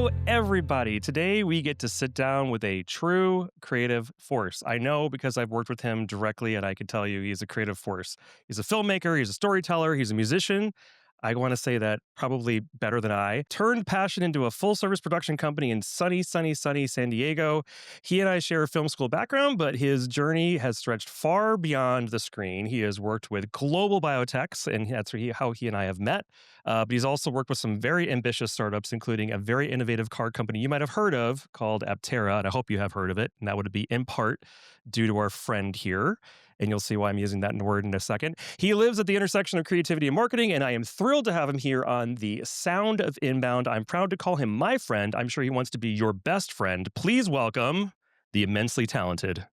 Hello, everybody. Today we get to sit down with a true creative force. I know because I've worked with him directly, and I can tell you he's a creative force. He's a filmmaker, he's a storyteller, he's a musician. I want to say that probably better than I. Turned passion into a full service production company in sunny San Diego. He and I share a film school background, but his journey has stretched far beyond the screen. He has worked with global biotechs, and that's how he and I have met. But he's also worked with some very ambitious startups, including a very innovative car company you might have heard of called Aptera, and I hope you have heard of it. And that would be in part due to our friend here. And you'll see why I'm using that word in a second. He lives at the intersection of creativity and marketing, and I am thrilled to have him here on the Sound of Inbound. I'm proud to call him my friend. I'm sure he wants to be your best friend. Please welcome the immensely talented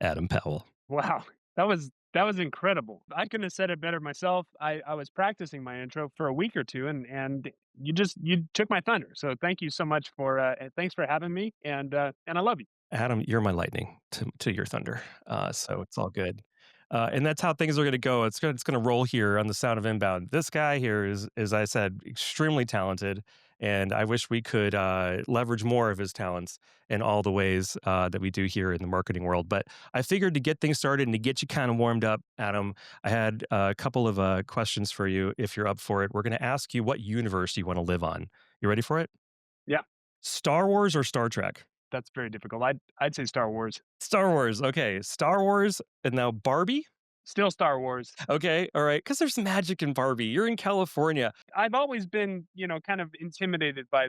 Adam Powell. Wow, that was incredible. I couldn't have said it better myself. I was practicing my intro for a week or two, and you took my thunder. So thank you so much for thanks for having me, and I love you. Adam, you're my lightning to your thunder. So it's all good. And that's how things are going to go. It's going to roll here on the Sound of Inbound. This guy here is, as I said, extremely talented, and I wish we could leverage more of his talents in all the ways that we do here in the marketing world. But I figured to get things started and to get you kind of warmed up, Adam, I had a couple of questions for you. If you're up for it, we're going to ask you what universe you want to live on. You ready for it? Yeah, Star Wars or Star Trek? that's very difficult. I'd say Star Wars. Star Wars, okay. Star Wars and now Barbie? Still Star Wars. Okay, all right. Because there's magic in Barbie. You're in California. I've always been, kind of intimidated by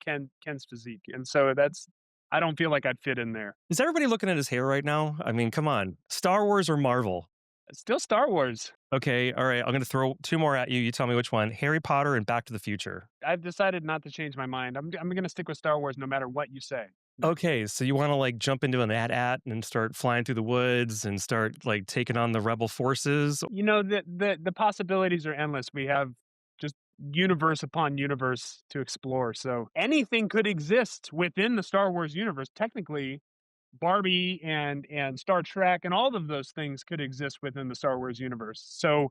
Ken's physique, and so that's I don't feel like I'd fit in there. Is everybody looking at his hair right now? I mean, come on. Star Wars or Marvel? Still Star Wars. Okay, all right. I'm going to throw two more at you. You tell me which one. Harry Potter and Back to the Future. I've decided not to change my mind. I'm going to stick with Star Wars no matter what you say. Okay, so you want to like jump into an AT-AT and start flying through the woods and start like taking on the rebel forces? The possibilities are endless. We have just universe upon universe to explore. So anything could exist within the Star Wars universe. Technically, Barbie and Star Trek and all of those things could exist within the Star Wars universe. So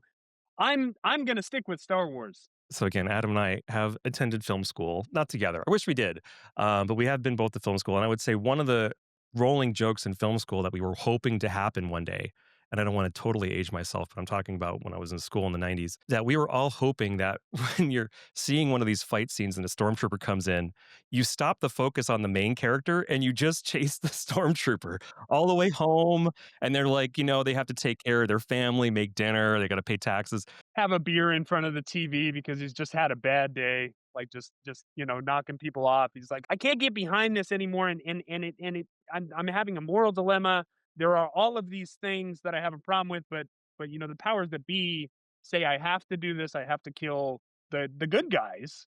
I'm going to stick with Star Wars. So again, Adam and I have attended film school, not together. I wish we did, but we have been both to film school. And I would say one of the rolling jokes in film school that we were hoping to happen one day, and I don't want to totally age myself, but I'm talking about when I was in school in the 90s, that we were all hoping that when you're seeing one of these fight scenes and a stormtrooper comes in, you stop the focus on the main character and you just chase the stormtrooper all the way home. And they're like, they have to take care of their family, make dinner, they got to pay taxes. Have a beer in front of the TV because he's just had a bad day, like just knocking people off. He's like, I can't get behind this anymore, I'm having a moral dilemma. There are all of these things that I have a problem with, but the powers that be say I have to do this. I have to kill the good guys.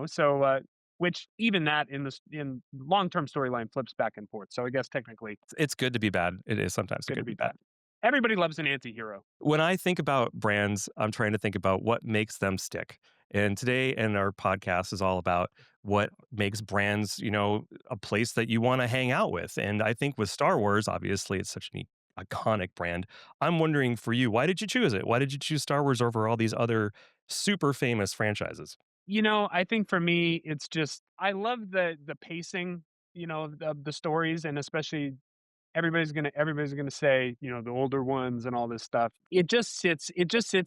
So which even that in long term storyline flips back and forth. So I guess technically It's good to be bad. It is sometimes good good to to be be bad. bad. Everybody loves an anti-hero. When I think about brands, I'm trying to think about what makes them stick. And today in our podcast is all about what makes brands, a place that you want to hang out with. And I think with Star Wars, obviously, it's such an iconic brand. I'm wondering for you, why did you choose it? Why did you choose Star Wars over all these other super famous franchises? I think for me, it's just I love the pacing, of the stories, and especially everybody's gonna say, the older ones and all this stuff. It just sits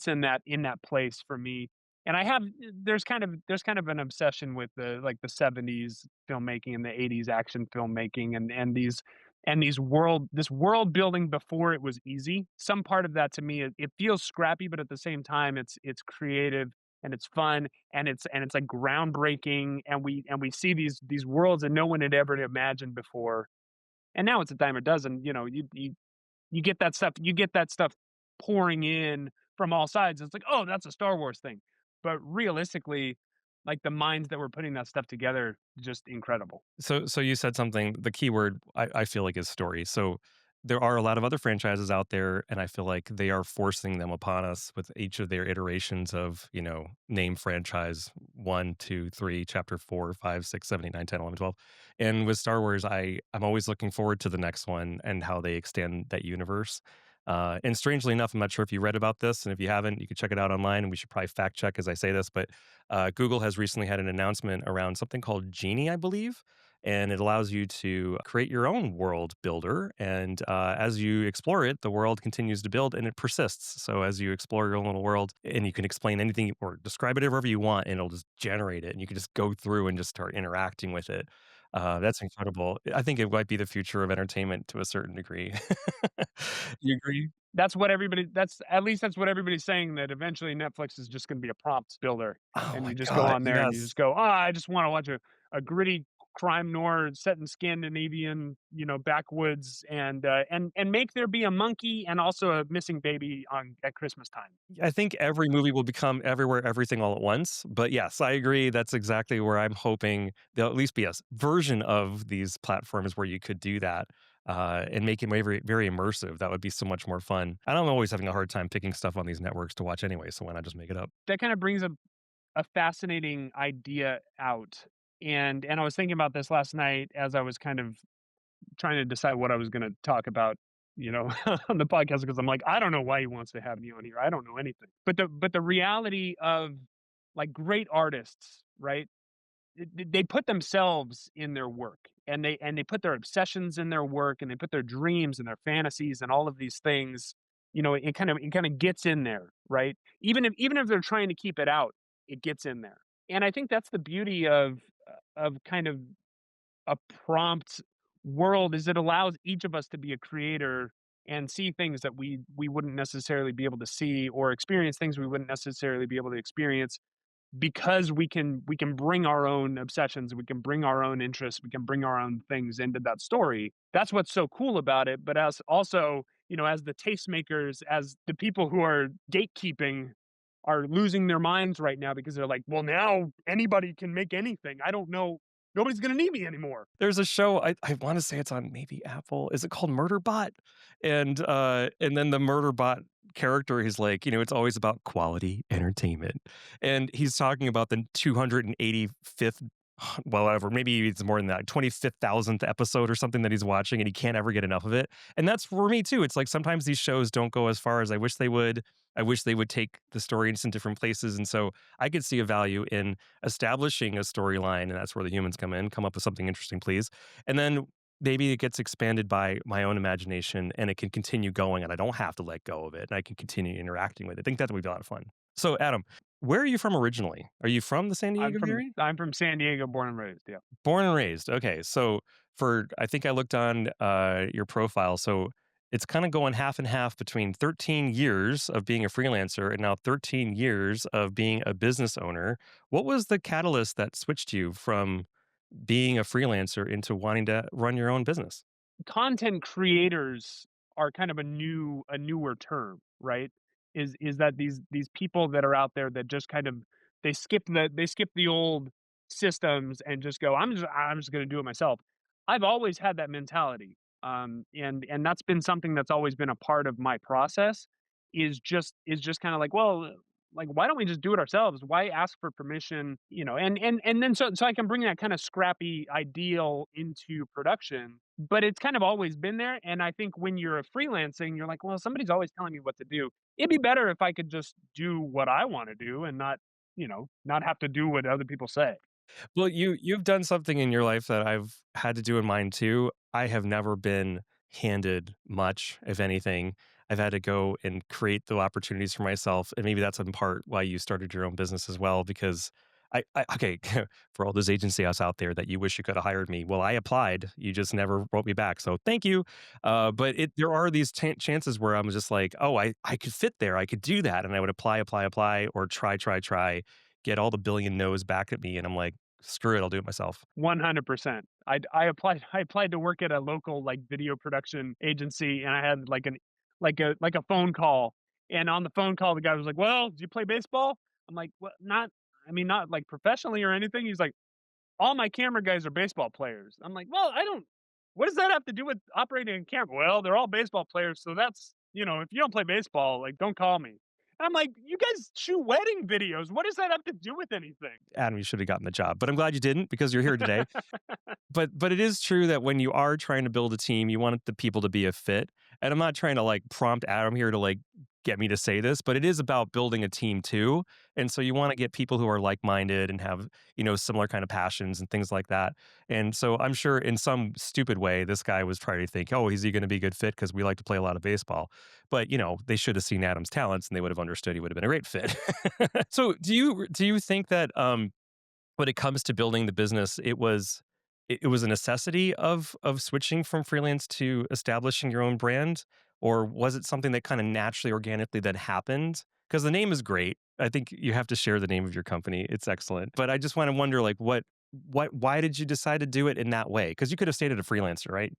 in that place for me. And I have there's kind of an obsession with the 70s filmmaking and the 80s action filmmaking and this world building before it was easy. Some part of that to me it feels scrappy, but at the same time it's creative and it's fun and it's like groundbreaking, and we see these worlds that no one had ever imagined before, and now it's a dime a dozen. You get that stuff pouring in from all sides. It's like, oh, that's a Star Wars thing. But realistically, like the minds that were putting that stuff together, just incredible. So you said something, the key word I feel like is story. So there are a lot of other franchises out there, and I feel like they are forcing them upon us with each of their iterations of, name franchise 1, 2, 3, chapter 4, 5, 6, 7, 8, 9, 10, 11, 12. And with Star Wars, I'm always looking forward to the next one and how they extend that universe. And strangely enough, I'm not sure if you read about this, and if you haven't, you can check it out online. And we should probably fact check as I say this, but Google has recently had an announcement around something called Genie, I believe, and it allows you to create your own world builder. And as you explore it, the world continues to build and it persists. So as you explore your own little world, and you can explain anything or describe it however you want, and it'll just generate it, and you can just go through and just start interacting with it. That's incredible. I think it might be the future of entertainment to a certain degree. You agree? That's at least that's what everybody's saying, that eventually Netflix is just gonna be a prompts builder, Oh and my you just go god, on there and you yes. just go, "Ah, I just wanna watch a gritty crime noir set in Scandinavian, backwoods, and make there be a monkey and also a missing baby on at Christmas time." I think every movie will become everywhere, everything all at once. But yes, I agree. That's exactly where I'm hoping there'll at least be version of these platforms where you could do that and make it very, very immersive. That would be so much more fun. And I'm always having a hard time picking stuff on these networks to watch anyway. So why not just make it up? That kinda brings a fascinating idea out, and I was thinking about this last night as I was kind of trying to decide what I was gonna talk about, on the podcast, because I'm like, I don't know why he wants to have me on here. I don't know anything. But the reality of, like, great artists, right? They put themselves in their work, and they put their obsessions in their work, and they put their dreams and their fantasies and all of these things. It kind of gets in there, right? Even if they're trying to keep it out, it gets in there. And I think that's the beauty of kind of a prompt world, is it allows each of us to be a creator and see things that we wouldn't necessarily be able to see, or experience things we wouldn't necessarily be able to experience, because we can bring our own obsessions, we can bring our own interests, we can bring our own things into that story. That's what's so cool about it. But as also, as the tastemakers, as the people who are gatekeeping, are losing their minds right now, because they're like, well, now anybody can make anything. I don't know. Nobody's gonna need me anymore. There's a show, I wanna say it's on maybe Apple. Is it called Murderbot? And then the Murderbot character, he's like, "It's always about quality entertainment." And he's talking about the 285th well, whatever, maybe it's more than that, 25,000th episode or something that he's watching, and he can't ever get enough of it. And that's for me too. It's like sometimes these shows don't go as far as I wish they would. I wish they would take the story in some different places, and so I could see a value in establishing a storyline, and that's where the humans come in, come up with something interesting, please. And then maybe it gets expanded by my own imagination and it can continue going and I don't have to let go of it and I can continue interacting with it. I think that would be a lot of fun. So, Adam, where are you from originally? Are you from the San I'm Diego from area? I'm from San Diego, born and raised. Yeah. Born and raised. Okay. So, I think I looked on your profile. So, it's kind of going half and half between 13 years of being a freelancer and now 13 years of being a business owner. What was the catalyst that switched you from being a freelancer into wanting to run your own business? Content creators are kind of a newer term, right? Is that these people that are out there that just kind of, they skip the old systems and just go, I'm just gonna do it myself. I've always had that mentality. And that's been something that's always been a part of my process, is just kind of like, well, like, why don't we just do it ourselves? Why ask for permission? And then so I can bring that kind of scrappy ideal into production, but it's kind of always been there. And I think when you're a freelancing, you're like, well, somebody's always telling me what to do. It'd be better if I could just do what I want to do, and not have to do what other people say. Well, you've done something in your life that I've had to do in mine too. I have never been handed much, if anything. I've had to go and create the opportunities for myself, and maybe that's in part why you started your own business as well. Because I okay, for all those agencies out there that you wish you could have hired me, well, I applied. You just never wrote me back, so thank you. But there are these chances where I'm just like, oh, I could fit there, I could do that, and I would apply, apply, apply, or try, try, try, get all the billion no's back at me, and I'm like, screw it, I'll do it myself. 100%. I applied to work at a local, like, video production agency, and I had, like a phone call, and on the phone call, the guy was like, "Well, do you play baseball?" I'm like, "What? Not, I mean, not, like, professionally or anything." He's like, "All my camera guys are baseball players." I'm like, "Well, I don't, what does that have to do with operating a camera?" "Well, they're all baseball players, so that's, if you don't play baseball, like, don't call me." I'm like, "You guys shoot wedding videos. What does that have to do with anything?" Adam, you should have gotten the job, but I'm glad you didn't because you're here today. But it is true that when you are trying to build a team, you want the people to be a fit. And I'm not trying to like prompt Adam here to like get me to say this, but it is about building a team too. And so you want to get people who are like-minded and have, similar kind of passions and things like that. And so I'm sure in some stupid way, this guy was trying to think, oh, is he going to be a good fit? Because we like to play a lot of baseball. But they should have seen Adam's talents and they would have understood he would have been a great fit. So do you think that when it comes to building the business, it was a necessity of switching from freelance to establishing your own brand, or was it something that kind of naturally, organically that happened? Because the name is great. I think you have to share the name of your company. It's excellent. But I just want to wonder, like, why did you decide to do it in that way? Because you could have stayed at a freelancer, right?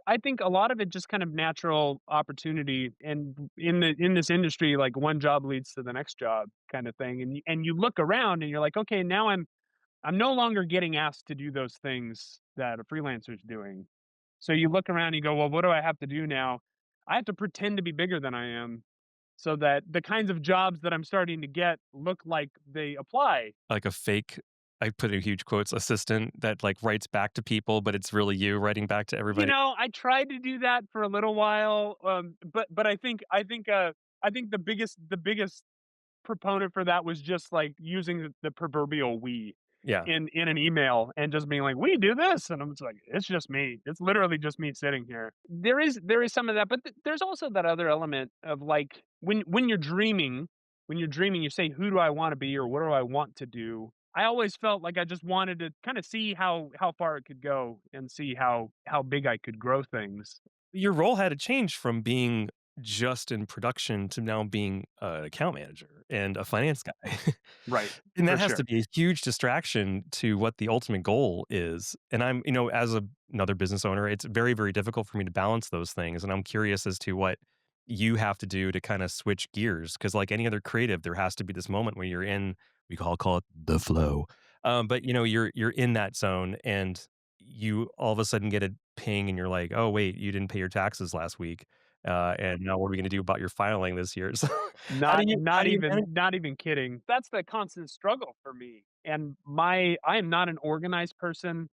I think a lot of it just kind of natural opportunity, and in this industry, like one job leads to the next job kind of thing, and you look around and you're like, okay, now I'm no longer getting asked to do those things that a freelancer's doing. So you look around and you go, well, what do I have to do now? I have to pretend to be bigger than I am so that the kinds of jobs that I'm starting to get look like they apply. Like a fake, I put in huge quotes, assistant that like writes back to people, but it's really you writing back to everybody. I tried to do that for a little while, but I think the biggest proponent for that was just, like, using the proverbial "we" Yeah. in an email and just being like, "We do this," and I'm just like, "It's just me. It's literally just me sitting here." There is some of that, but there's also that other element of, like, when you're dreaming, you say, "Who do I wanna be?" or "What do I want to do?" I always felt like I just wanted to kinda see how far it could go and see how big I could grow things. Your role had to change from being just in production to now being an account manager and a finance guy. Right, And that for has to sure. be a huge distraction to what the ultimate goal is. And as another business owner, it's very, very difficult for me to balance those things. And I'm curious as to what you have to do to kind of switch gears. Cause like any other creative, there has to be this moment where you're in, we call it the flow. But you're in that zone and you all of a sudden get a ping and you're like, oh wait, you didn't pay your taxes last week. And now what are we gonna do about your filing this year? So how do Not you how not do you manage? even not even kidding. That's the constant struggle for me, and I am not an organized person,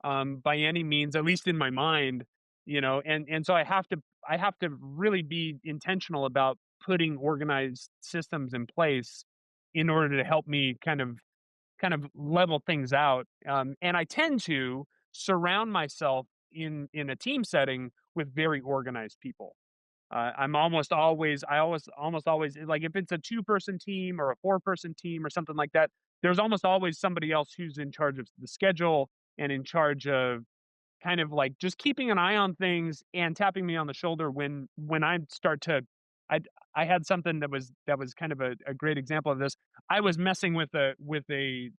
by any means, at least in my mind, and so I have to really be intentional about putting organized systems in place in order to help me kind of level things out, and I tend to surround myself in a team setting with very organized people. I almost always like if it's a two-person team or a four-person team or something like that, there's almost always somebody else who's in charge of the schedule and in charge of kind of like just keeping an eye on things and tapping me on the shoulder when I start to I I had something that was kind of a great example of this. I was messing with a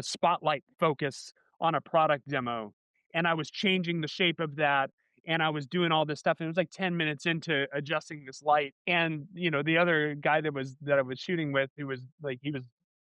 spotlight focus on a product demo, and I was changing the shape of that, and I was doing all this stuff, and it was like 10 minutes into adjusting this light, and, the other guy that I was shooting with, who was like he was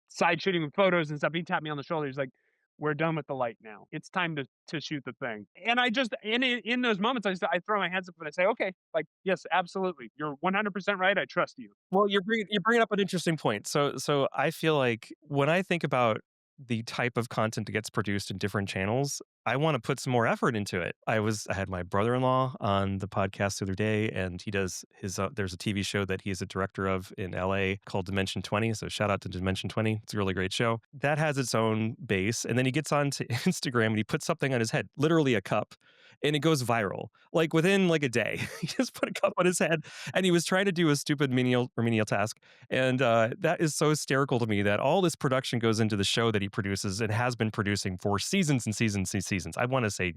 side shooting with photos and stuff, he tapped me on the shoulder, he's like, "We're done with the light now. It's time to shoot the thing." And I just in those moments, I throw my hands up and I say, "Okay, like, yes, absolutely. You're 100% right. I trust you." Well, you're bringing up an interesting point. So I feel like when I think about the type of content that gets produced in different channels, I want to put some more effort into it. I had my brother-in-law on the podcast the other day, and he does there's a TV show that he's a director of in LA called Dimension 20. So shout out to Dimension 20. It's a really great show. That has its own base. And then he gets onto Instagram and he puts something on his head, literally a cup, and it goes viral. Like within like a day. He just put a cup on his head and he was trying to do a stupid remedial task. And that is so hysterical to me that all this production goes into the show that he produces and has been producing for seasons and seasons and seasons. I want to say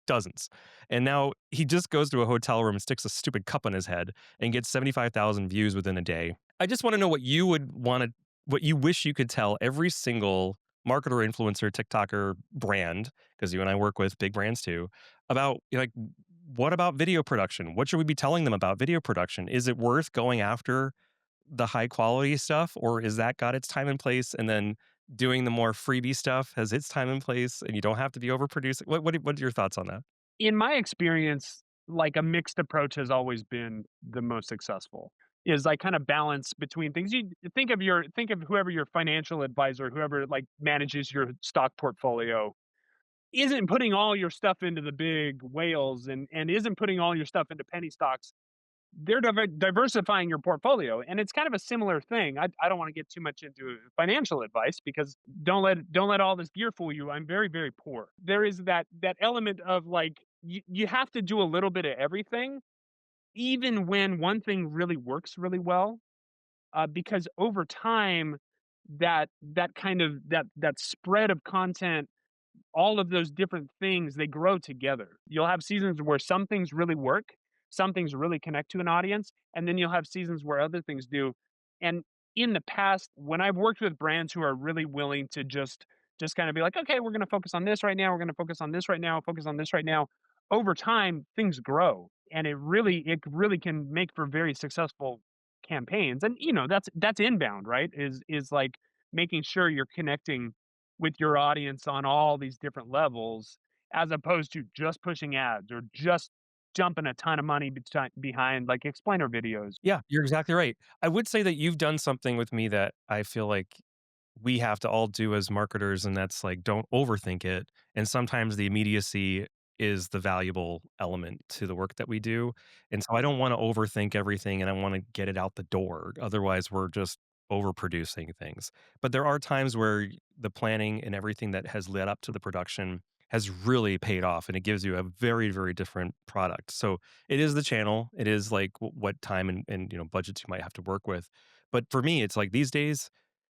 dozens. And now he just goes to a hotel room and sticks a stupid cup on his head and gets 75,000 views within a day. I just want to know what you wish you could tell every single marketer, influencer, TikToker brand, because you and I work with big brands too, about like what about video production? What should we be telling them about video production? Is it worth going after the high quality stuff, or is that got its time and place? And then doing the more freebie stuff has its time and place, and you don't have to be overproducing. What are your thoughts on that? In my experience, like, a mixed approach has always been the most successful. is like kind of balance between things. You think of whoever your financial advisor, whoever like manages your stock portfolio, isn't putting all your stuff into the big whales and isn't putting all your stuff into penny stocks. They're diversifying your portfolio, and it's kind of a similar thing. I don't want to get too much into financial advice because don't let all this gear fool you. I'm very very poor. There is that element of like you have to do a little bit of everything, even when one thing really works really well, because over time that kind of that spread of content, all of those different things, they grow together. You'll have seasons where some things really work, some things really connect to an audience, and then you'll have seasons where other things do. And in the past, when I've worked with brands who are really willing to just kind of be like, okay, we're going to focus on this right now, we're going to focus on this right now, focus on this right now. Over time, things grow, and it really can make for very successful campaigns. And that's inbound, right? Is like making sure you're connecting with your audience on all these different levels, as opposed to just pushing ads or just dumping a ton of money behind like explainer videos. Yeah, you're exactly right. I would say that you've done something with me that I feel like we have to all do as marketers, and that's like don't overthink it. And sometimes the immediacy is the valuable element to the work that we do. And so I don't want to overthink everything and I want to get it out the door. Otherwise, we're just overproducing things. But there are times where the planning and everything that has led up to the production has really paid off and it gives you a very, very different product. So it is the channel. It is like what time and budgets you might have to work with. But for me, it's like these days,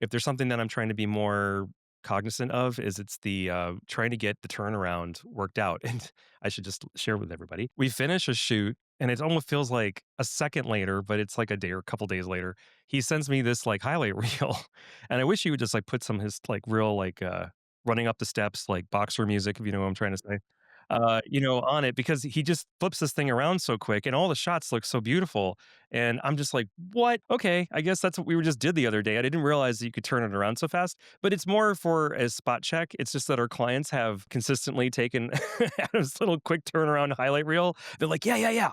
if there's something that I'm trying to be more cognizant of is it's the trying to get the turnaround worked out. And I should just share with everybody. We finish a shoot and it almost feels like a second later, but it's like a day or a couple days later. He sends me this like highlight reel. And I wish he would just like put some his like real like running up the steps like boxer music, if you know what I'm trying to say. On it because he just flips this thing around so quick and all the shots look so beautiful. And I'm just like, what? Okay, I guess that's what we were just did the other day. I didn't realize that you could turn it around so fast, but it's more for a spot check. It's just that our clients have consistently taken Adam's little quick turnaround highlight reel. They're like, yeah, yeah, yeah.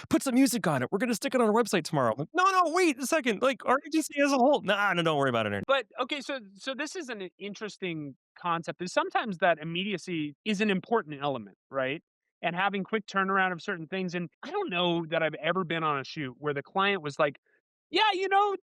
Put some music on it. We're gonna stick it on our website tomorrow. I'm like, no, no, wait a second. Like our agency as a whole. Nah, no, don't worry about it. But okay, so this is an interesting concept. Is sometimes that immediacy is an important element, right? And having quick turnaround of certain things. And I don't know that I've ever been on a shoot where the client was like, "Yeah,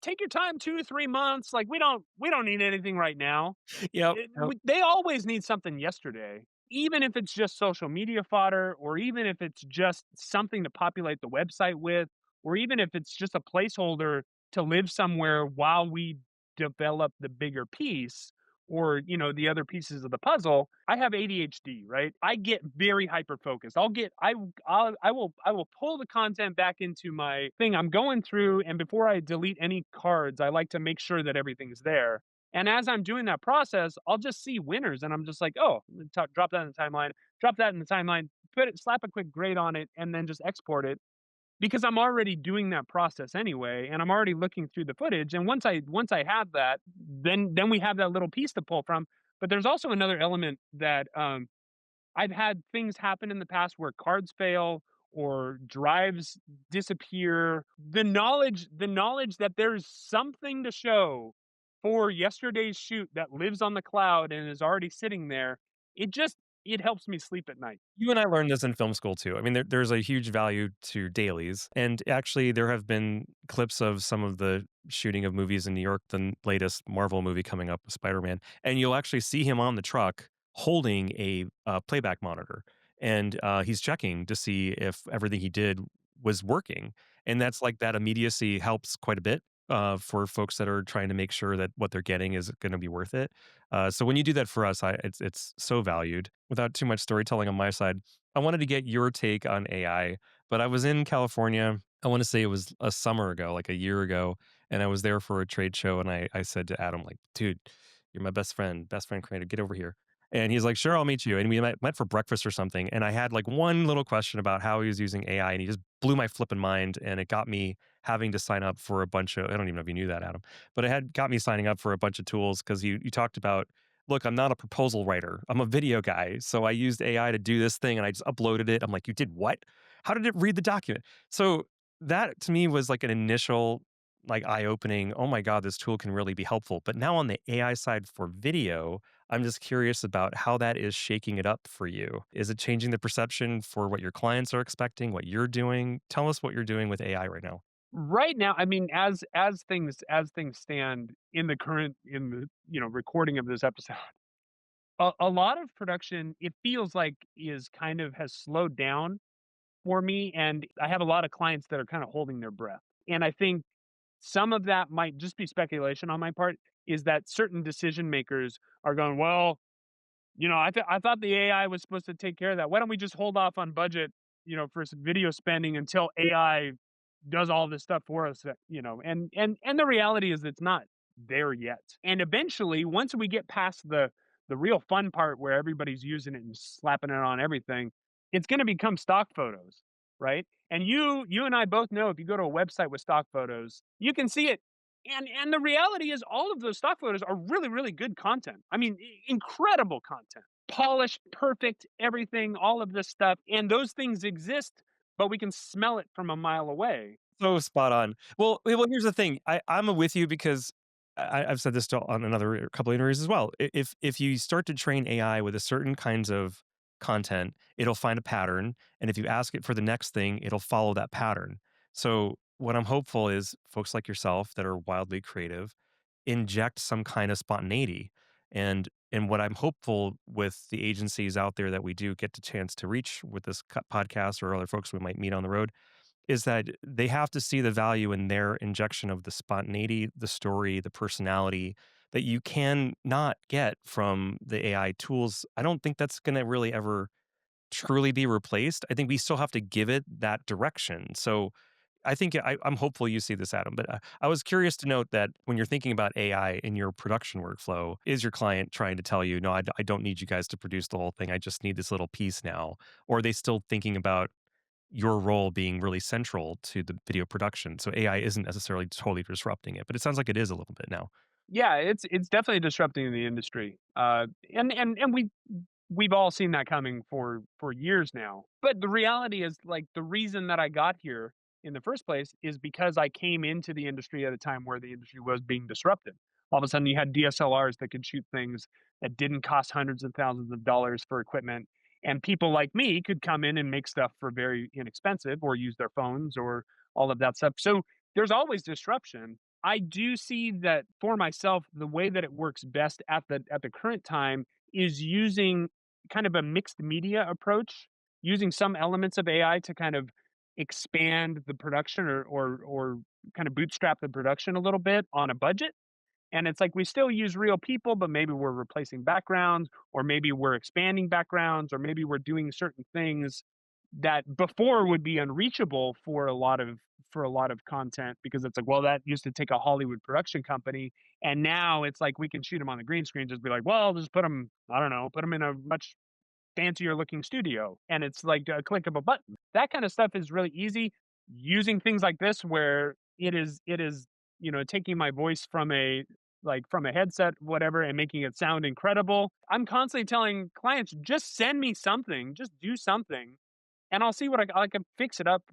take your time, 2 to 3 months. Like we don't need anything right now." Yep. Yep. They always need something yesterday, even if it's just social media fodder, or even if it's just something to populate the website with, or even if it's just a placeholder to live somewhere while we develop the bigger piece, or the other pieces of the puzzle. I have ADHD, right? I get very hyper focused. I will pull the content back into my thing I'm going through, and before I delete any cards, I like to make sure that everything's there. And as I'm doing that process, I'll just see winners, and I'm just like, oh, drop that in the timeline, drop that in the timeline, put it, slap a quick grade on it, and then just export it, because I'm already doing that process anyway, and I'm already looking through the footage. And once I have that, then we have that little piece to pull from. But there's also another element that I've had things happen in the past where cards fail or drives disappear. The knowledge that there's something to show for yesterday's shoot that lives on the cloud and is already sitting there, it helps me sleep at night. You and I learned this in film school too. I mean, there's a huge value to dailies. And actually, there have been clips of some of the shooting of movies in New York, the latest Marvel movie coming up with Spider Man. And you'll actually see him on the truck holding a playback monitor. And he's checking to see if everything he did was working. And that's like that immediacy helps quite a bit. For folks that are trying to make sure that what they're getting is going to be worth it. So when you do that for us, it's so valued. Without too much storytelling on my side, I wanted to get your take on AI. But I was in California. I want to say it was a summer ago, like a year ago, and I was there for a trade show. And I said to Adam, like, dude, you're my best friend creator. Get over here. And he's like, sure, I'll meet you. And we met for breakfast or something. And I had like one little question about how he was using AI, and he just blew my flipping mind. And it got me having to sign up for a bunch of, I don't even know if you knew that, Adam, but it had got me signing up for a bunch of tools because you talked about, look, I'm not a proposal writer. I'm a video guy. So I used AI to do this thing and I just uploaded it. I'm like, you did what? How did it read the document? So that to me was like an initial like eye opening. Oh my God, this tool can really be helpful. But now on the AI side for video, I'm just curious about how that is shaking it up for you. Is it changing the perception for what your clients are expecting, what you're doing? Tell us what you're doing with AI right now. Right now, I mean, as things stand in the current in the, recording of this episode, a lot of production, it feels like, is kind of has slowed down for me, and I have a lot of clients that are kinda holding their breath. And I think some of that might just be speculation on my part, is that certain decision makers are going, "Well, I thought the AI was supposed to take care of that. Why don't we just hold off on budget, for some video spending until AI does all this stuff for us, and the reality is it's not there yet. And eventually, once we get past the real fun part where everybody's using it and slapping it on everything, it's going to become stock photos, right? And you and I both know, if you go to a website with stock photos, you can see it. And the reality is all of those stock photos are really, really good content. I mean, incredible content. Polished, perfect, everything, all of this stuff. And those things exist, but we can smell it from a mile away. So spot on. Well, here's the thing. I'm with you because I've said this on another couple of interviews as well. If you start to train AI with a certain kinds of content, it'll find a pattern, and if you ask it for the next thing, it'll follow that pattern. So what I'm hopeful is folks like yourself that are wildly creative inject some kind of spontaneity. And what I'm hopeful with the agencies out there that we do get the chance to reach with this podcast or other folks we might meet on the road is that they have to see the value in their injection of the spontaneity, the story, the personality that you can not get from the AI tools. I don't think that's going to really ever truly be replaced. I think we still have to give it that direction. So I think I'm hopeful you see this, Adam. But I was curious to note that when you're thinking about AI in your production workflow, is your client trying to tell you, no, I don't need you guys to produce the whole thing. I just need this little piece now? Or are they still thinking about your role being really central to the video production? So AI isn't necessarily totally disrupting it, but it sounds like it is a little bit now. Yeah, it's definitely disrupting the industry. And we've all seen that coming for years now. But the reality is, like, the reason that I got here in the first place is because I came into the industry at a time where the industry was being disrupted. All of a sudden, you had DSLRs that could shoot things that didn't cost hundreds of thousands of dollars for equipment, and people like me could come in and make stuff for very inexpensive, or use their phones, or all of that stuff. So there's always disruption. I do see that for myself, the way that it works best at the current time is using kind of a mixed media approach, using some elements of AI to kind of expand the production, or kind of bootstrap the production a little bit on a budget. And it's like we still use real people, but maybe we're replacing backgrounds, or maybe we're expanding backgrounds, or maybe we're doing certain things that before would be unreachable for a lot of content, because it's like, well, that used to take a Hollywood production company, and now it's like we can shoot them on the green screen, just be like, well, just put them, I don't know, put them in a much fancier looking studio, and it's like a click of a button. That kind of stuff is really easy. Using things like this, where it is taking my voice from a headset, whatever, and making it sound incredible. I'm constantly telling clients, just send me something, just do something, and I'll see what I can fix it up.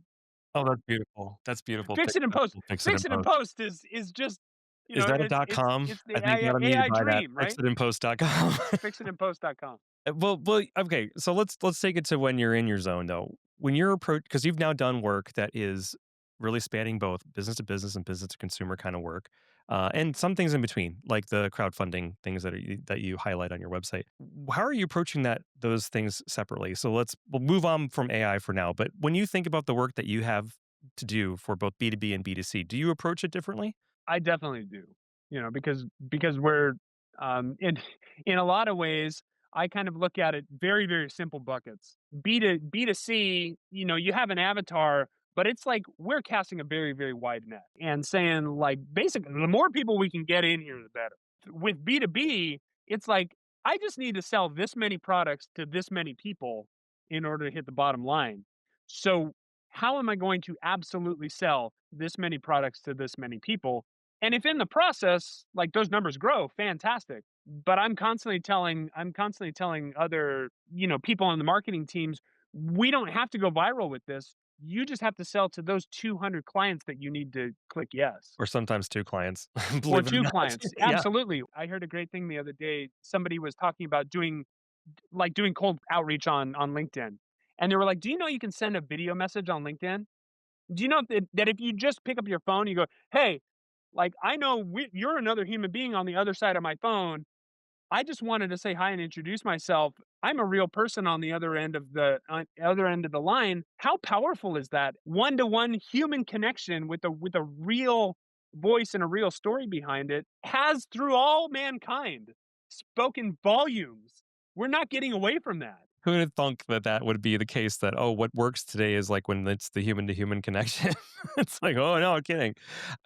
Oh, that's beautiful. That's beautiful. Fix it in post. Fix it in Fix it in post. post is just, Is that a it's .com? it's the I think Adam need to AI buy that. dream, right? FixitInpost.com. Fixitinpost.com. Well, okay. So let's take it to when you're in your zone though. When you're approach because you've now done work that is really spanning both business to business and business to consumer kind of work, and some things in between, like the crowdfunding things that you highlight on your website. How are you approaching those things separately? So we'll move on from AI for now. But when you think about the work that you have to do for both B2B and B2C, do you approach it differently? I definitely do. Because we're in a lot of ways, I kind of look at it very, very simple buckets. B to C, you have an avatar, but it's like we're casting a very, very wide net and saying, like, basically the more people we can get in here, the better. With B2B, it's like I just need to sell this many products to this many people in order to hit the bottom line. So how am I going to absolutely sell this many products to this many people? And if in the process, like, those numbers grow, fantastic. But I'm constantly telling other, people on the marketing teams, we don't have to go viral with this. You just have to sell to those 200 clients that you need to click yes. Or sometimes 2 clients, Or believe it or 2 not. clients. Yeah. Absolutely. I heard a great thing the other day. Somebody was talking about doing cold outreach on LinkedIn. And they were like, "Do you know you can send a video message on LinkedIn? Do you know that if you just pick up your phone, you go, 'Hey, like, I know you're another human being on the other side of my phone. I just wanted to say hi and introduce myself. I'm a real person on the other end of the line.' How powerful is that? One-to-one human connection with a real voice and a real story behind it has through all mankind spoken volumes. We're not getting away from that. Who would have thunk that that would be the case that, oh, what works today is like when it's the human to human connection. It's like, oh, no, I'm kidding.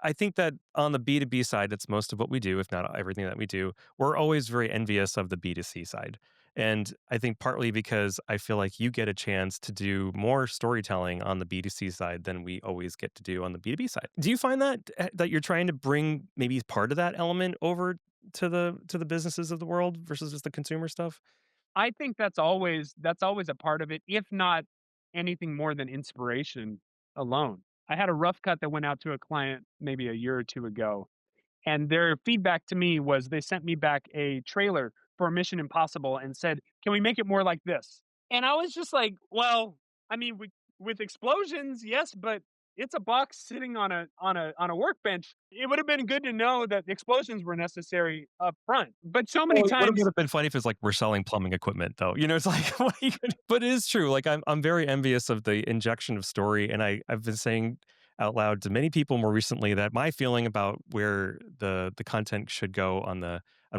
I think that on the B2B side, that's most of what we do, if not everything that we do. We're always very envious of the B2C side. And I think partly because I feel like you get a chance to do more storytelling on the B2C side than we always get to do on the B2B side. Do you find that that you're trying to bring maybe part of that element over to the businesses of the world versus just the consumer stuff? I think that's always a part of it, if not anything more than inspiration alone. I had a rough cut that went out to a client maybe a year or 2 ago, and their feedback to me was they sent me back a trailer for Mission Impossible and said, "Can we make it more like this?" And I was just like, "Well, I mean, with explosions, yes, but it's a box sitting on a workbench. It would have been good to know that the explosions were necessary up front." But so many Well, it would times have been funny if it's like we're selling plumbing equipment though. You know, it's like what are you gonna but it is true. Like I'm very envious of the injection of story and I've been saying out loud to many people more recently that my feeling about where the content should go on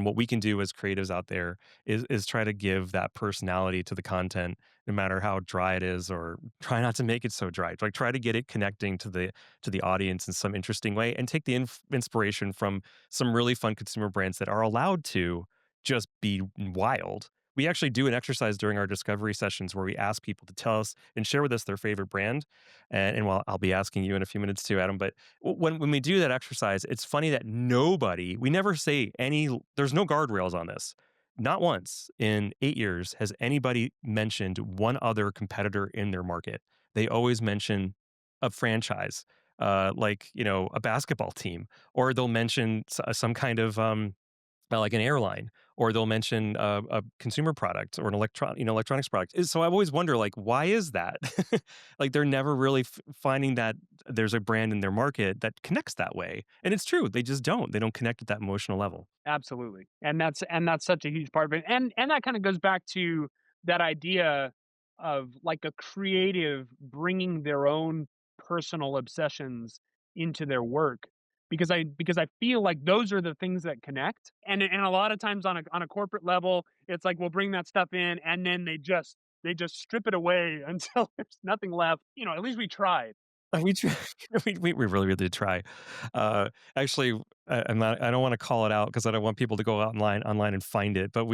what we can do as creatives out there is try to give that personality to the content no matter how dry it is or try not to make it so dry. Like try to get it connecting to the audience in some interesting way and take the inspiration from some really fun consumer brands that are allowed to just be wild. We actually do an exercise during our discovery sessions where we ask people to tell us and share with us their favorite brand. And while I'll be asking you in a few minutes too, Adam, but when we do that exercise, it's funny that we never say there's no guardrails on this. Not once in 8 years has anybody mentioned one other competitor in their market. They always mention a franchise, like, a basketball team, or they'll mention some kind of, like an airline, or they'll mention a consumer product or an electronics product. So I always wonder, like, why is that? Like, they're never really finding that there's a brand in their market that connects that way, and it's true. They just don't. They don't connect at that emotional level. absolutely, and that's such a huge part of it, and that kinda goes back to that idea of, like, a creative bringing their own personal obsessions into their work, because I feel like those are the things that connect, and a lot of times on a corporate level, it's like we'll bring that stuff in, and then they just strip it away until there's nothing left. At least we tried. We tr we really, really did try. Actually, I don't wanna call it out because I don't want people to go out online and find it, but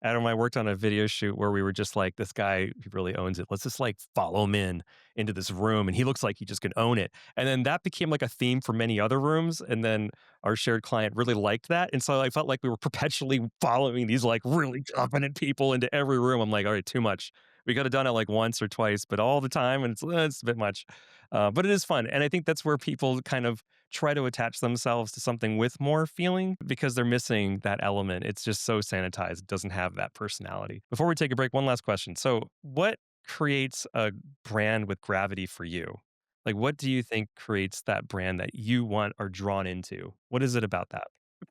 Adam and I worked on a video shoot where we were just like, "This guy, he really owns it. Let's just, like, follow him into this room, and he looks like he just can own it." And then that became, like, a theme for many other rooms, and then our shared client really liked that, and so I felt like we were perpetually following these, like, really confident people into every room. I'm like, "Alright, too much." We coulda done it, like, once or twice, but all the time, and it's a bit much. But it is fun, and I think that's where people kind of try to attach themselves to something with more feeling because they're missing that element. It's just so sanitized, it doesn't have that personality. Before we take a break, one last question. So, what creates a brand with gravity for you? Like, what do you think creates that brand that you want or drawn into? What is it about that?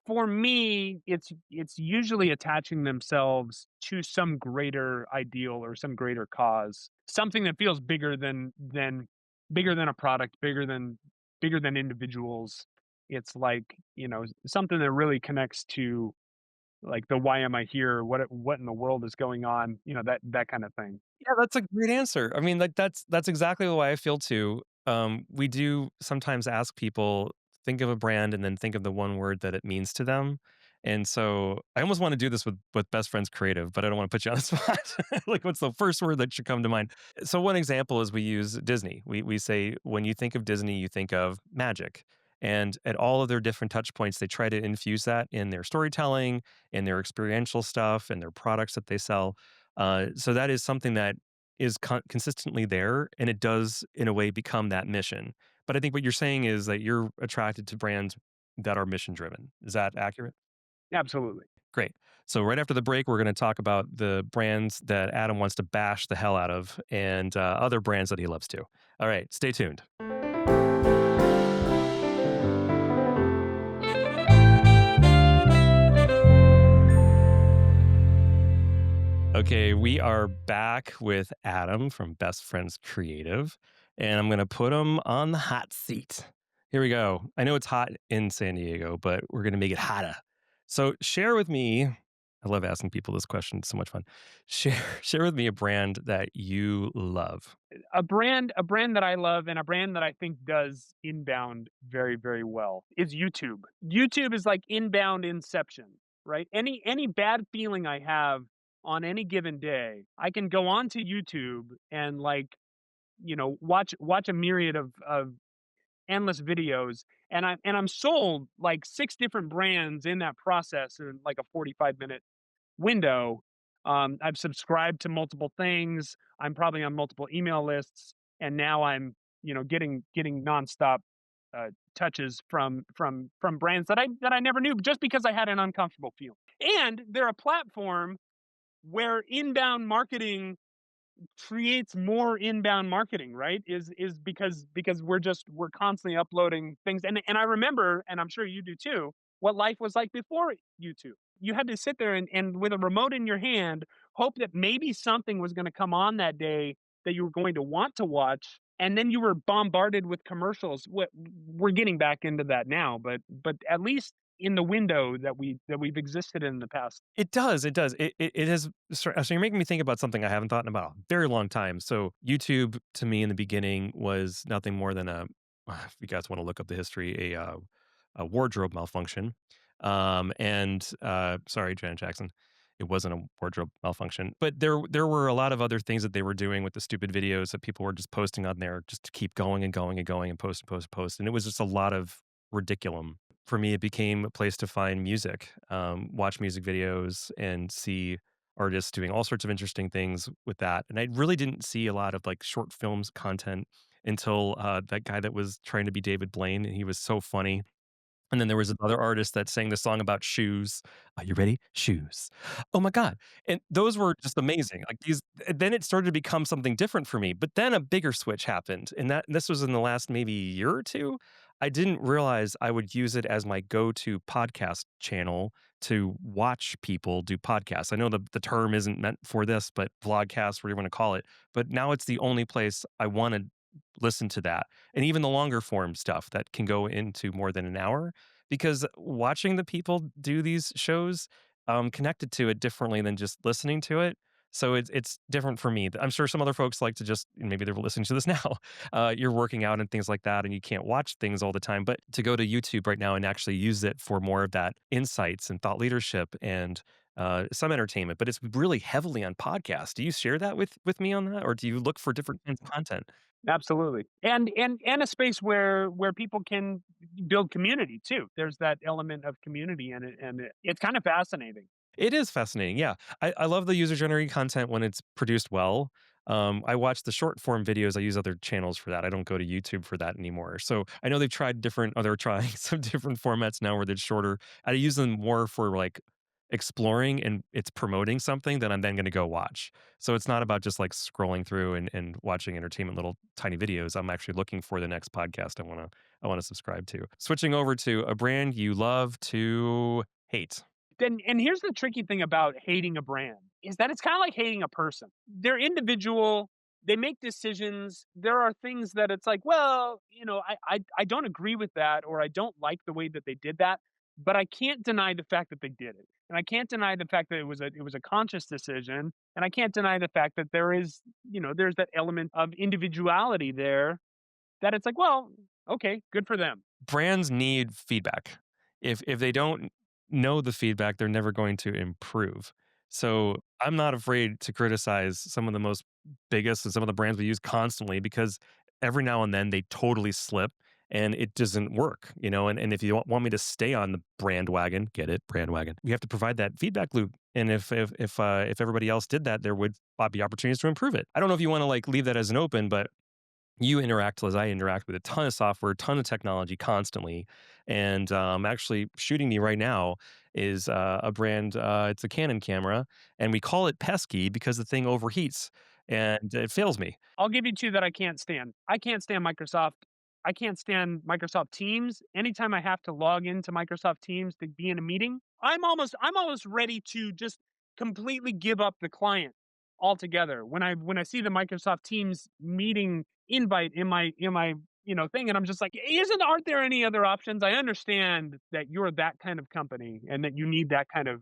For me, it's usually attaching themselves to some greater ideal or some greater cause, something that feels bigger than a product, bigger than individuals. It's like, something that really connects to, like, the why am I here? What in the world is going on? That kind of thing. Yeah, that's a great answer. I mean, like, that's exactly the way I feel too. We do sometimes ask people, think of a brand and then think of the one word that it means to them. And so I almost want to do this with Best Friends Creative, but I don't want to put you on the spot. Like, what's the first word that should come to mind? So one example is we use Disney. We say when you think of Disney, you think of magic. And at all of their different touch points, they try to infuse that in their storytelling, in their experiential stuff, and their products that they sell. So that is something that is consistently there, and it does, in a way, become that mission. But I think what you're saying is that you're attracted to brands that are mission driven. Is that accurate? Absolutely. Great. So right after the break, we're going to talk about the brands that Adam wants to bash the hell out of, and other brands that he loves too. All right, stay tuned. Okay, we are back with Adam from Best Friends Creative, and I'm going to put him on the hot seat. Here we go. I know it's hot in San Diego, but we're going to make it hotter. So, share with me. I love asking people this question. It's so much fun. Share with me a brand that you love. A brand that I love and a brand that I think does inbound very, very well is YouTube. YouTube is like inbound inception, right? Any bad feeling I have on any given day, I can go onto YouTube and like, watch a myriad of endless videos, and I'm sold like 6 different brands in that process in like a 45-minute window. I've subscribed to multiple things. I'm probably on multiple email lists, and now I'm, getting nonstop touches from brands that I never knew just because I had an uncomfortable feeling. And they're a platform where inbound marketing creates more inbound marketing, right? Is because we're constantly uploading things. And I remember, and I'm sure you do too, what life was like before YouTube. You had to sit there and with a remote in your hand, hope that maybe something was going to come on that day that you were going to want to watch. And then you were bombarded with commercials. We're getting back into that now, but at least in the window that we've existed in the past. It does, it does. It has so you're making me think about something I haven't thought about a very long time. So, YouTube to me in the beginning was nothing more than a if you guys wanna look up the history, a wardrobe malfunction. Sorry, Janet Jackson. It wasn't a wardrobe malfunction, but there were a lot of other things that they were doing with the stupid videos that people were just posting on there just to keep going and going and going and post and post and post, and it was just a lot of ridiculum. For me, it became a place to find music, watch music videos, and see artists doing all sorts of interesting things with that. And I really didn't see a lot of like short films content until that guy that was trying to be David Blaine, and he was so funny. And then there was another artist that sang the song about shoes. Are you ready? Shoes. Oh my God. And those were just amazing. Like these, then it started to become something different for me. But then a bigger switch happened. And this was in the last maybe year or two. I didn't realize I would use it as my go to podcast channel to watch people do podcasts. I know the term isn't meant for this, but vlogcast, whatever you want to call it. But now it's the only place I want to listen to that, and even the longer form stuff that can go into more than an hour, because watching the people do these shows, connected to it differently than just listening to it. So it's different for me. I'm sure some other folks like to just maybe they're listening to this now. You're working out and things like that, and you can't watch things all the time. But to go to YouTube right now and actually use it for more of that insights and thought leadership and some entertainment, but it's really heavily on podcasts. Do you share that with me on that, or do you look for different kinds of content? Absolutely. And a space where people can build community too. There's that element of community in it, and it's kind of fascinating. It is fascinating, yeah. I love the user-generated content when it's produced well. I watch the short form videos, I use other channels for that, I don't go to YouTube for that anymore. So, I know they've tried different they're trying some different formats now where they're shorter. I use them more for, like, exploring and it's promoting something that I'm then gonna go watch. So, it's not about just, like, scrolling through and watching entertainment little tiny videos, I'm actually looking for the next podcast I wanna subscribe to. Switching over to a brand you love to hate. Then and here's the tricky thing about hating a brand, is that it's kinda like hating a person. They're individual, they make decisions, there are things that it's like, "Well, I don't agree with that," or "I don't like the way that they did that," but I can't deny the fact that they did it. And I can't deny the fact that it was a conscious decision, and I can't deny the fact that there's that element of individuality there that it's like, "Well, okay, good for them." Brands need feedback. If they don't know the feedback, they're never going to improve. So I'm not afraid to criticize some of the most biggest and some of the brands we use constantly because every now and then they totally slip and it doesn't work, and if you want me to stay on the brand wagon, get it, brand wagon, we have to provide that feedback loop. And if everybody else did that, there would be opportunities to improve it. I don't know if you want to like leave that as an open, but you interact as I interact with a ton of software, ton of technology constantly. And actually, shooting me right now is a brand. It's a Canon camera, and we call it pesky because the thing overheats and it fails me. I'll give you 2 that I can't stand. I can't stand Microsoft. I can't stand Microsoft Teams. Anytime I have to log into Microsoft Teams to be in a meeting, I'm almost ready to just completely give up the client altogether. When I see the Microsoft Teams meeting invite in my thing, and I'm just like, aren't there any other options? I understand that you're that kind of company and that you need that kind of,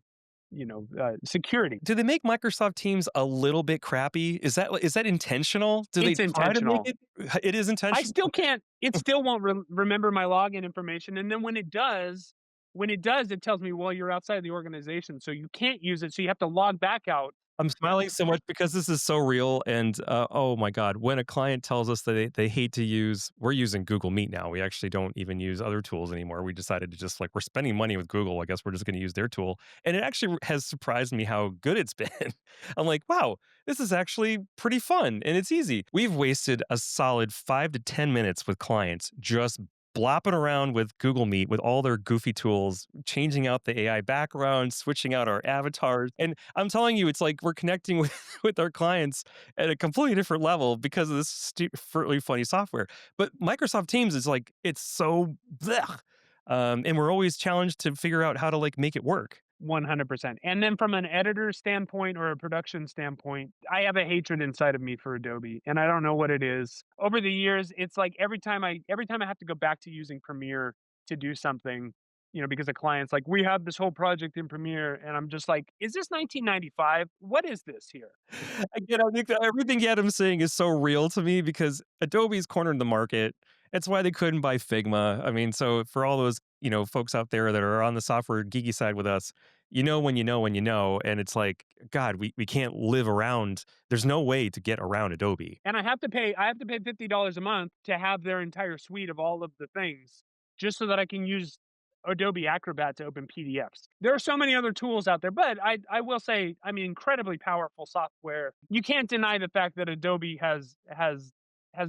security. Do they make Microsoft Teams a little bit crappy? Is that intentional? Do they It's try to make intentional. it? It is I intentional. still can't it still won't remember my login information, and then when it does, it tells me, "Well, you're outside the organization, so you can't use it, so you have to log back out." I'm smiling so much because this is so real. And oh my God, when a client tells us that they hate to use, we're using Google Meet now. We actually don't even use other tools anymore. We decided to just like, we're spending money with Google. I guess we're just going to use their tool. And it actually has surprised me how good it's been. I'm like, wow, this is actually pretty fun and it's easy. We've wasted a solid 5 to 10 minutes with clients just blopping around with Google Meet with all their goofy tools, changing out the AI background, switching out our avatars. And I'm telling you, it's like we're connecting with, with our clients at a completely different level because of this really funny software. But Microsoft Teams is like, it's so blech. And we're always challenged to figure out how to like make it work. 100%. And then from an editor standpoint or a production standpoint, I have a hatred inside of me for Adobe, and I don't know what it is. Over the years, it's like every time I have to go back to using Premiere to do something, because a client's like, "We have this whole project in Premiere," and I'm just like, "Is this 1995? What is this here?" Again, I think that everything Adam's saying is so real to me because Adobe's cornered the market. It's why they couldn't buy Figma. I mean, so for all those, folks out there that are on the software geeky side with us, you know when you know when you know. And it's like, God, we can't live around. There's no way to get around Adobe. And I have to pay $50 a month to have their entire suite of all of the things just so that I can use Adobe Acrobat to open PDFs. There are so many other tools out there, but I will say, I mean, incredibly powerful software. You can't deny the fact that Adobe has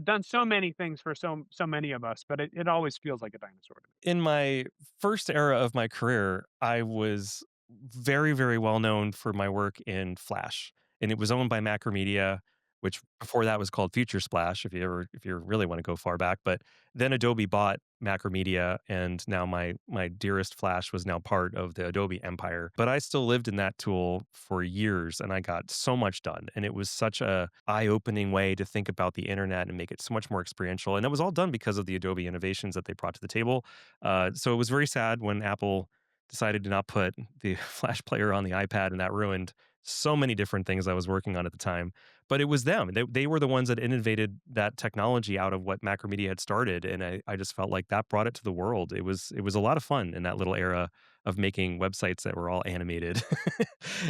done so many things for so many of us, but it always feels like a dinosaur to me. In my first era of my career, I was very, very well known for my work in Flash, and it was owned by Macromedia, which before that was called Future Splash. If you really want to go far back, but then Adobe bought Macromedia, and now my dearest Flash was now part of the Adobe empire. But I still lived in that tool for years, and I got so much done, and it was such a eye opening way to think about the internet and make it so much more experiential. And it was all done because of the Adobe innovations that they brought to the table. So it was very sad when Apple decided to not put the Flash player on the iPad, and that ruined so many different things I was working on at the time. But it was them. They were the ones that innovated that technology out of what Macromedia had started. And I just felt like that brought it to the world. It was a lot of fun in that little era of making websites that were all animated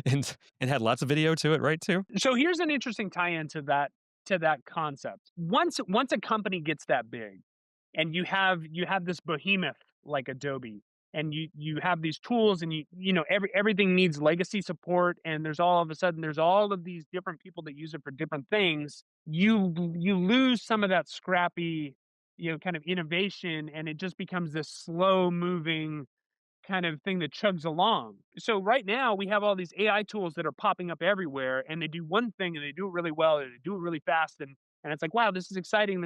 and had lots of video to it, right? Too. So here's an interesting tie-in to that concept. Once a company gets that big, and you have this behemoth like Adobe, and you have these tools, and everything needs legacy support, and there's all of a sudden there's all of these different people that use it for different things. You lose some of that scrappy, kind of innovation, and it just becomes this slow moving kind of thing that chugs along. So right now we have all these AI tools that are popping up everywhere, and they do one thing and they do it really well and they do it really fast, and it's like, wow, this is exciting.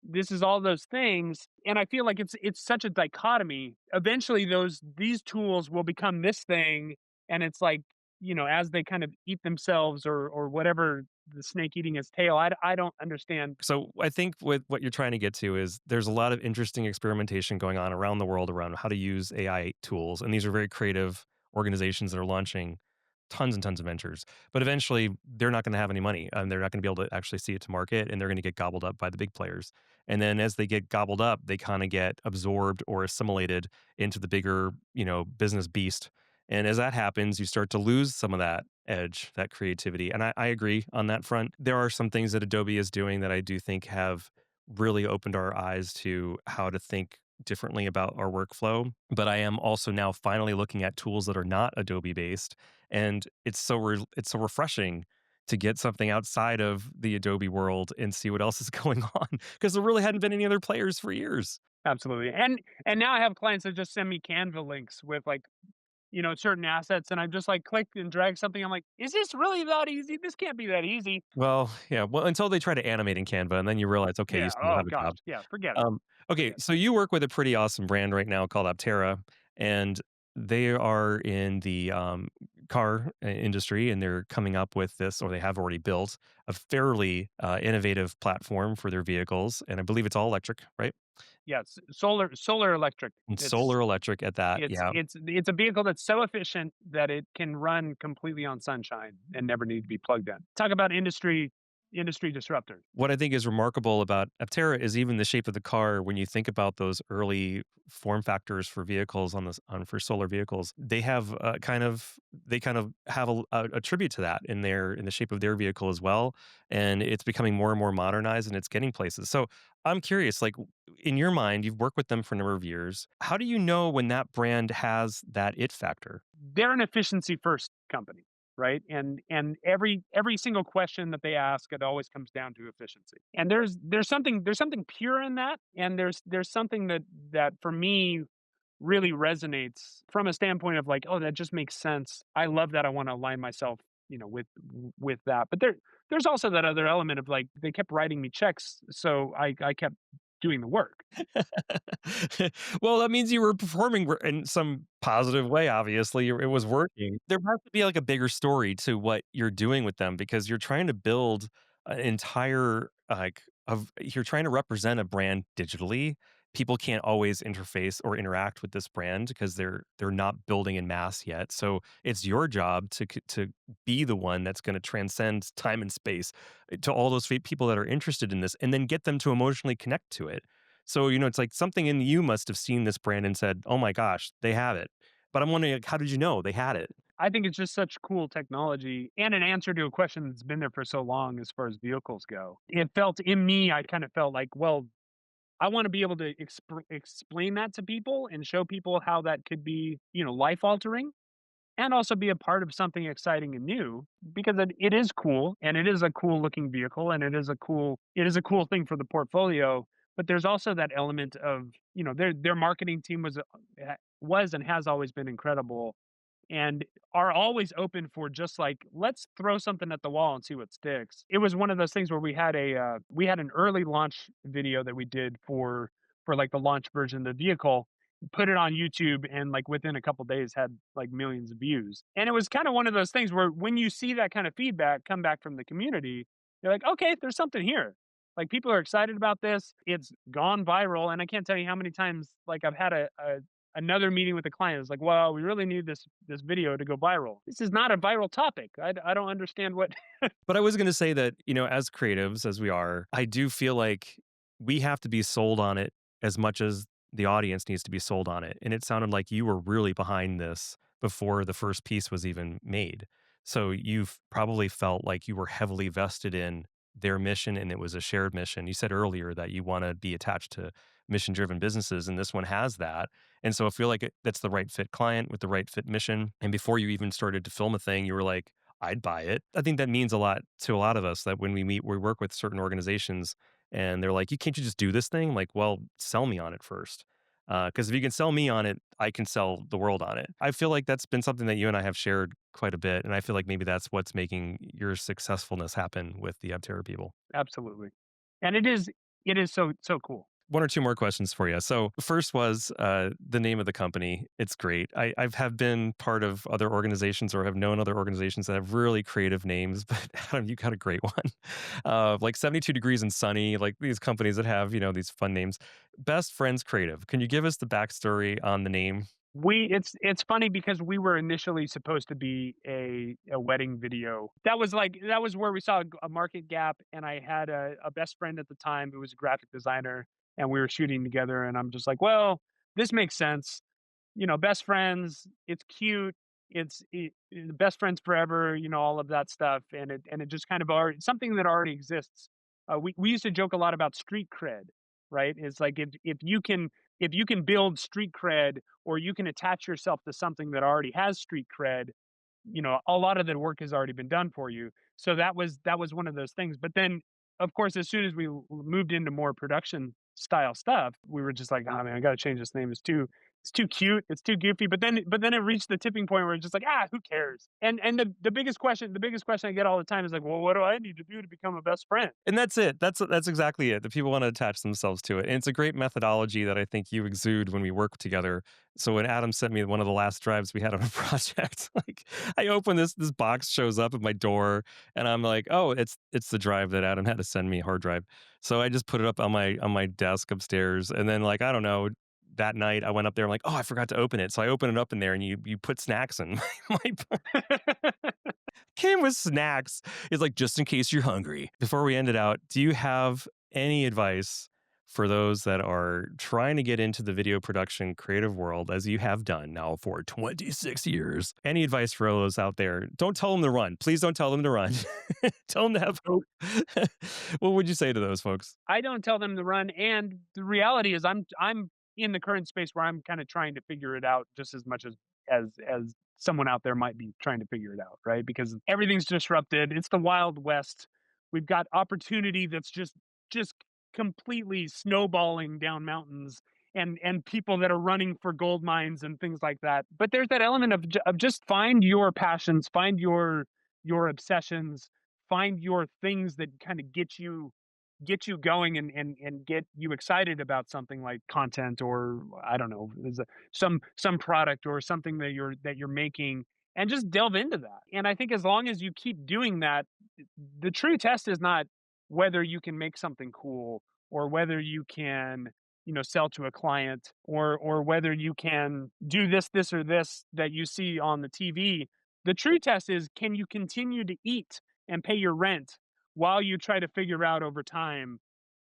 This is all those things. And I feel like it's such a dichotomy. Eventually these tools will become this thing, and it's like, as they kind of eat themselves, or whatever, the snake eating its tail. I don't understand. So I think with what you're trying to get to is there's a lot of interesting experimentation going on around the world around how to use AI tools. And these are very creative organizations that are launching tons and tons of ventures. But eventually they're not going to have any money and they're not going to be able to actually see it to market, and they're going to get gobbled up by the big players. And then as they get gobbled up, they kind of get absorbed or assimilated into the bigger, business beast. And as that happens, you start to lose some of that edge, that creativity. And I agree on that front. There are some things that Adobe is doing that I do think have really opened our eyes to how to think differently about our workflow. But I am also now finally looking at tools that are not Adobe based, and it's so refreshing to get something outside of the Adobe world and see what else is going on because there really hadn't been any other players for years. Absolutely. And now I have clients that just send me Canva links with like, certain assets, and I just like click and drag something. I'm like, is this really that easy? This can't be that easy. Well, yeah, well, until they try to animate in Canva, and then you realize, okay, you Yeah. still Oh have a gosh. job. Yeah. Forget it. Okay, Forget it. so you work with a pretty awesome brand right now called Aptera, and they are in the car industry, and they're coming up with this, or they have already built a fairly innovative platform for their vehicles, and I believe it's all electric, right? Yes. Solar electric. And It's solar electric at that, it's yeah. it's it's a vehicle that's so efficient that it can run completely on sunshine and never need to be plugged in. Talk about industry disruptor. What I think is remarkable about Aptera is even the shape of the car. When you think about those early form factors for vehicles on for solar vehicles, they have they kind of have a tribute to that in the shape of their vehicle as well, and it's becoming more and more modernized and it's getting places. So I'm curious, like in your mind, you've worked with them for a number of years. How do you know when that brand has that it factor? They're an efficiency first company, right? And every single question that they ask, it always comes down to efficiency. And there's something pure in that, and there's something that for me really resonates from a standpoint of like, oh, that just makes sense. I love that. I want to align myself, with that. But there's also that other element of like they kept writing me checks, so I kept doing the work. Well, that means you were performing in some positive way, obviously, it was working. There has to be, like, a bigger story to what you're doing with them because you're trying to build an entire, you're trying to represent a brand digitally. People can't always interface or interact with this brand because they're not building in mass yet, so it's your job to be the one that's gonna transcend time and space, to all those people that are interested in this, and then get them to emotionally connect to it. So, it's like something in you must have seen this brand and said, "Oh my gosh, they have it." But I'm wondering, like, how did you know they had it? I think it's just such cool technology and an answer to a question that's been there for so long as far as vehicles go. It felt in me, I kind of felt like, well, I want to be able to explain that to people and show people how that could be, life altering and also be a part of something exciting and new because it is cool and it is a cool looking vehicle and it is a cool thing for the portfolio. But there's also that element of, their marketing team was and has always been incredible and are always open for just like let's throw something at the wall and see what sticks. It was one of those things where we had an early launch video that we did for like the launch version of the vehicle, put it on YouTube, and like within a couple days had like millions of views. And it was kind of one of those things where when you see that kind of feedback come back from the community, you're like, okay, there's something here. Like people are excited about this. It's gone viral, and I can't tell you how many times like I've had another meeting with a client. It's like, well, we really need this video to go viral. This is not a viral topic. I don't understand what. But I was gonna say that, as creatives as we are, I do feel like we have to be sold on it as much as the audience needs to be sold on it, and it sounded like you were really behind this before the first piece was even made. So you've probably felt like you were heavily vested in their mission, and it was a shared mission. You said earlier that you wanna be attached to mission-driven businesses, and this one has that, and so I feel like that's the right fit client with the right fit mission, and before you even started to film a thing, you were like, I'd buy it. I think that means a lot to a lot of us that when we work with certain organizations and they're like, "You can't you just do this thing?" I'm like, "Well, sell me on it first. Because if you can sell me on it, I can sell the world on it." I feel like that's been something that you and I have shared quite a bit, and I feel like maybe that's what's making your successfulness happen with the Aptera people. Absolutely. And it is so cool. One or two more questions for you. So, first was the name of the company. It's great. I've have been part of other organizations or have known other organizations that have really creative names, but Adam, you got a great one. Like 72 Degrees and Sunny, like these companies that have, these fun names. Best Friends Creative. Can you give us the backstory on the name? It's funny because we were initially supposed to be a wedding video. That was where we saw a market gap, and I had a best friend at the time who was a graphic designer, and we were shooting together, and I'm just like, "Well, this makes sense." Best friends, it's cute, best friends forever, all of that stuff, and it just kind of already something that already exists. we used to joke a lot about street cred, right? It's like if you can build street cred or you can attach yourself to something that already has street cred, you know, a lot of the work has already been done for you. So that was one of those things. But then, of course, as soon as we moved into more production style stuff, we were just like, oh man, I got to change this name. It's too cute. It's too goofy. But then it reached the tipping point where it's just like, ah, who cares? And the biggest question I get all the time is like, well, what do I need to do to become a best friend? And that's it. That's exactly it. The people want to attach themselves to it. And it's a great methodology that I think you exude when we work together. So when Adam sent me one of the last drives we had on a project, like I open this box shows up at my door and I'm like, "Oh, it's the drive that Adam had to send me, hard drive." So I just put it up on my desk upstairs and then like I don't know, that night I went up there, I'm like, "Oh, I forgot to open it." So I open it up in there and you put snacks in my came with snacks. It's like, just in case you're hungry. Before we end it out, do you have any advice for those that are trying to get into the video production creative world as you have done now for 26 years? Any advice for those out there? Don't tell them to run. Please don't tell them to run. Tell them to have hope. What would you say to those folks? I don't tell them to run, and the reality is I'm in the current space where I'm kinda trying to figure it out just as much as someone out there might be trying to figure it out, right? Because everything's disrupted, it's the Wild West. We've got opportunity that's just completely snowballing down mountains and people that are running for gold mines and things like that. But there's that element of just find your passions, find your obsessions, find your things that kinda get you going and get you excited about something like content or I don't know, some product or something that you're making and just delve into that. And I think as long as you keep doing that, the true test is not whether you can make something cool or whether you can, you know, sell to a client or whether you can do this or this that you see on the TV. The true test is can you continue to eat and pay your rent while you try to figure out over time,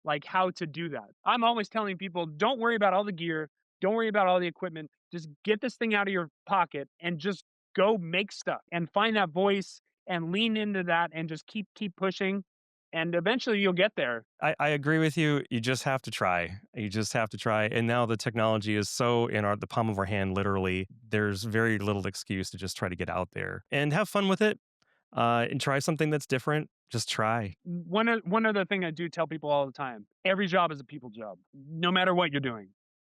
like, how to do that. I'm always telling people, "Don't worry about all the gear, don't worry about all the equipment, just get this thing out of your pocket and just go make stuff and find that voice and lean into that and just keep pushing, and eventually you'll get there." I agree with you. You just have to try. You just have to try. And now the technology is so in the palm of our hand, literally. There's very little excuse to just try to get out there and have fun with it and try something that's different. Just try. One other thing I do tell people all the time, every job is a people job, no matter what you're doing.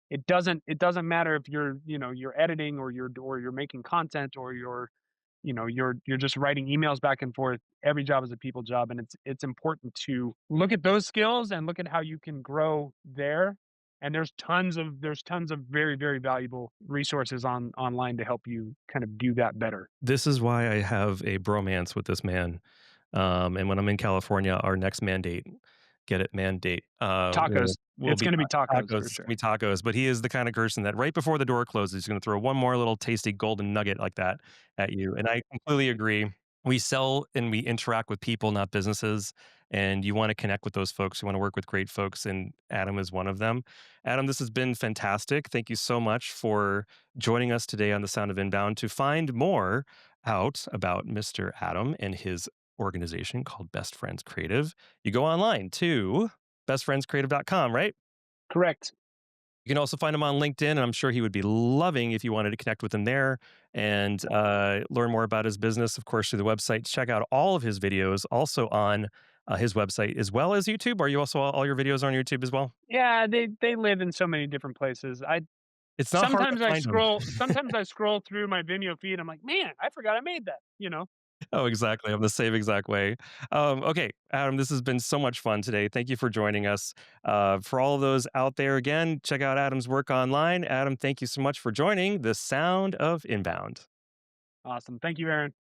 It doesn't matter if you're, you know, you're editing or you're making content or you're, you know, you're just writing emails back and forth. Every job is a people job, and it's important to look at those skills and look at how you can grow there. And there's tons of very valuable resources online to help you kind of do that better. This is why I have a bromance with this man. And when I'm in California, our next mandate, get it, mandate, Tacos. will It's be going to be tacos tacos. for It's sure. gonna be tacos. But he is the kind of person that right before the door closes, he's going to throw one more little tasty golden nugget like that at you. And I completely agree. We sell and we interact with people, not businesses. And you want to connect with those folks. You want to work with great folks. And Adam is one of them. Adam, this has been fantastic. Thank you so much for joining us today on The Sound of Inbound. To find more out about Mr. Adam and his organization called Best Friends Creative, you go online to bestfriendscreative.com, right? Correct. You can also find him on LinkedIn, and I'm sure he would be loving if you wanted to connect with him there and learn more about his business, of course, through the website. Check out all of his videos also on his website as well as YouTube. Are you also all your videos on YouTube as well? Yeah, they live in so many different places. I It's not hard to find them. sometimes I scroll through my Vimeo feed, I'm like, "Man, I forgot I made that," you know? Oh, exactly. I'm the same exact way. Okay, Adam, this has been so much fun today. Thank you for joining us. For all of those out there, again, check out Adam's work online. Adam, thank you so much for joining The Sound of Inbound. Awesome. Thank you, Aaron.